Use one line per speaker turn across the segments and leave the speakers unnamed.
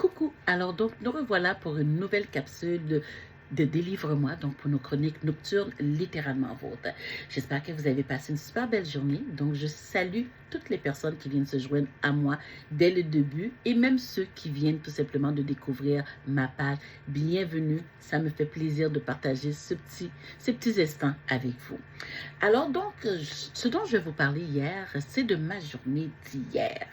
Coucou, alors donc nous revoilà pour une nouvelle capsule de Délivre-moi, donc pour nos chroniques nocturnes littéralement vôtres. J'espère que vous avez passé une super belle journée, donc je salue toutes les personnes qui viennent se joindre à moi dès le début et même ceux qui viennent tout simplement de découvrir ma page. Bienvenue, ça me fait plaisir de partager ces petits instants avec vous. Alors donc, ce dont je vais vous parler hier, c'est de ma journée d'hier.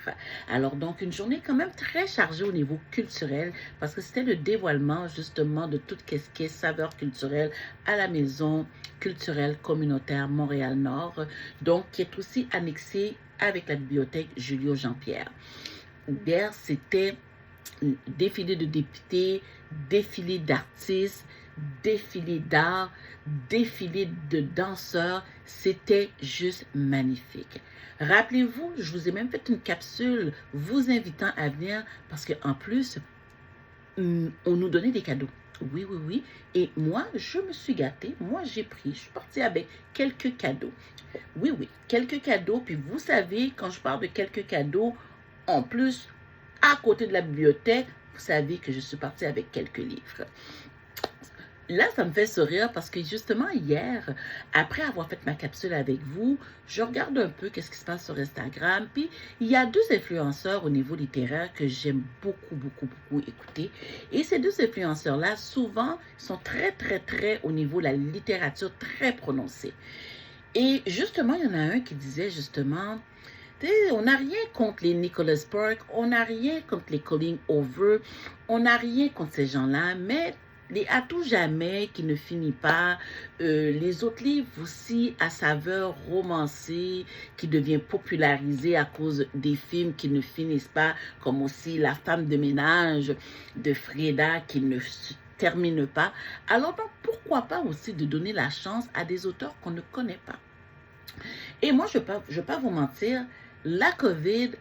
Alors donc, une journée quand même très chargée au niveau culturel parce que c'était le dévoilement justement de tout ce qui est saveur culturelle à la maison culturelle communautaire Montréal-Nord, donc qui est aussi annexée avec la bibliothèque Julio Jean-Pierre. Hier, c'était défilé de députés, défilé d'artistes, défilé d'art, défilé de danseurs. C'était juste magnifique. Rappelez-vous, je vous ai même fait une capsule vous invitant à venir parce qu'en plus, on nous donnait des cadeaux. Oui, oui, oui. Et moi, je me suis gâtée. Moi, j'ai pris. Je suis partie avec quelques cadeaux. Oui, oui, quelques cadeaux. Puis vous savez, quand je parle de quelques cadeaux, en plus, à côté de la bibliothèque, vous savez que je suis partie avec quelques livres. Là, ça me fait sourire parce que justement, hier, après avoir fait ma capsule avec vous, je regarde un peu qu'est-ce qui se passe sur Instagram. Puis, il y a deux influenceurs au niveau littéraire que j'aime beaucoup, beaucoup, beaucoup écouter. Et ces deux influenceurs-là, souvent, sont très, très, très, au niveau de la littérature, très prononcés. Et justement, il y en a un qui disait justement, on n'a rien contre les Nicholas Sparks, on n'a rien contre les Colleen Hoover, on n'a rien contre ces gens-là, mais les À tout jamais qui ne finit pas, les autres livres aussi à saveur romancée qui devient popularisé à cause des films qui ne finissent pas, comme aussi La femme de ménage de Freda qui ne se termine pas. Alors donc, pourquoi pas aussi de donner la chance à des auteurs qu'on ne connaît pas? Et moi, je ne vais pas vous mentir, la COVID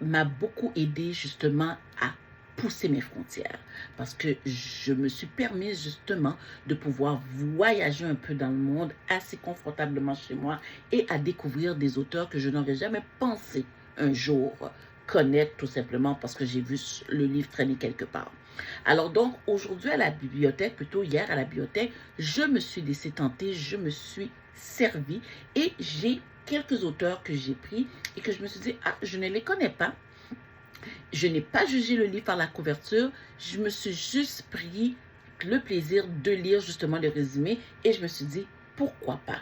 m'a beaucoup aidé justement à pousser mes frontières parce que je me suis permis justement de pouvoir voyager un peu dans le monde assez confortablement chez moi et à découvrir des auteurs que je n'aurais jamais pensé un jour connaître tout simplement parce que j'ai vu le livre traîner quelque part. Alors donc, aujourd'hui à la bibliothèque, plutôt hier à la bibliothèque, je me suis laissé tenter, je me suis servi et j'ai quelques auteurs que j'ai pris et que je me suis dit, ah, je ne les connais pas. Je n'ai pas jugé le livre par la couverture, je me suis juste pris le plaisir de lire justement le résumé et je me suis dit, pourquoi pas?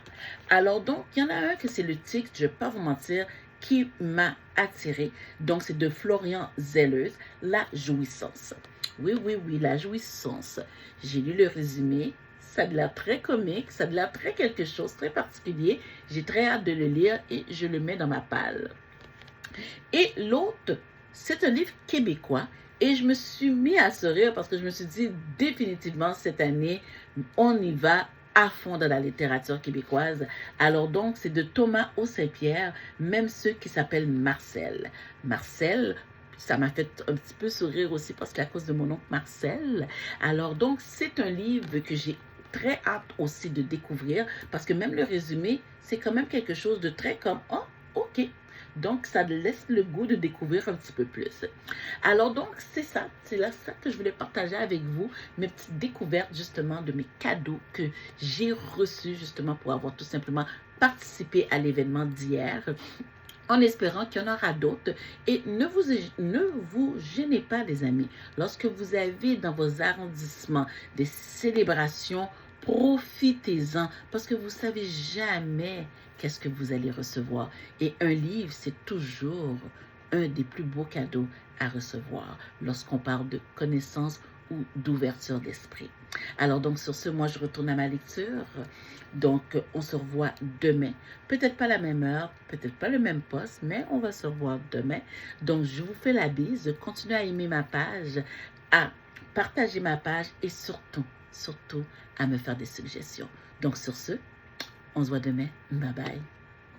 Alors donc, il y en a un que c'est le titre, je ne vais pas vous mentir, qui m'a attiré. Donc, c'est de Florian Zellers, La jouissance. Oui, oui, oui, La jouissance. J'ai lu le résumé. Ça a de l'air très comique, ça a de l'air très quelque chose, très particulier. J'ai très hâte de le lire et je le mets dans ma palle. Et l'autre, c'est un livre québécois et je me suis mis à sourire parce que je me suis dit définitivement cette année, on y va à fond dans la littérature québécoise. Alors donc, c'est de Thomas Saint-Pierre, même ceux qui s'appellent Marcel. Marcel, ça m'a fait un petit peu sourire aussi parce qu'à cause de mon oncle Marcel. Alors donc, c'est un livre que j'ai très hâte aussi de découvrir parce que même le résumé, c'est quand même quelque chose de très comme, oh, ok. Donc, ça laisse le goût de découvrir un petit peu plus. Alors donc, c'est ça. C'est là ça que je voulais partager avec vous, mes petites découvertes justement de mes cadeaux que j'ai reçus justement pour avoir tout simplement participé à l'événement d'hier en espérant qu'il y en aura d'autres. Et ne vous gênez pas, les amis. Lorsque vous avez dans vos arrondissements des célébrations, profitez-en parce que vous ne savez jamais qu'est-ce que vous allez recevoir. Et un livre, c'est toujours un des plus beaux cadeaux à recevoir lorsqu'on parle de connaissance ou d'ouverture d'esprit. Alors donc sur ce, moi je retourne à ma lecture. Donc on se revoit demain. Peut-être pas la même heure, peut-être pas le même poste, mais on va se revoir demain. Donc je vous fais la bise, continuez à aimer ma page, à partager ma page et surtout, surtout à me faire des suggestions. Donc sur ce, on se voit demain. Bye bye.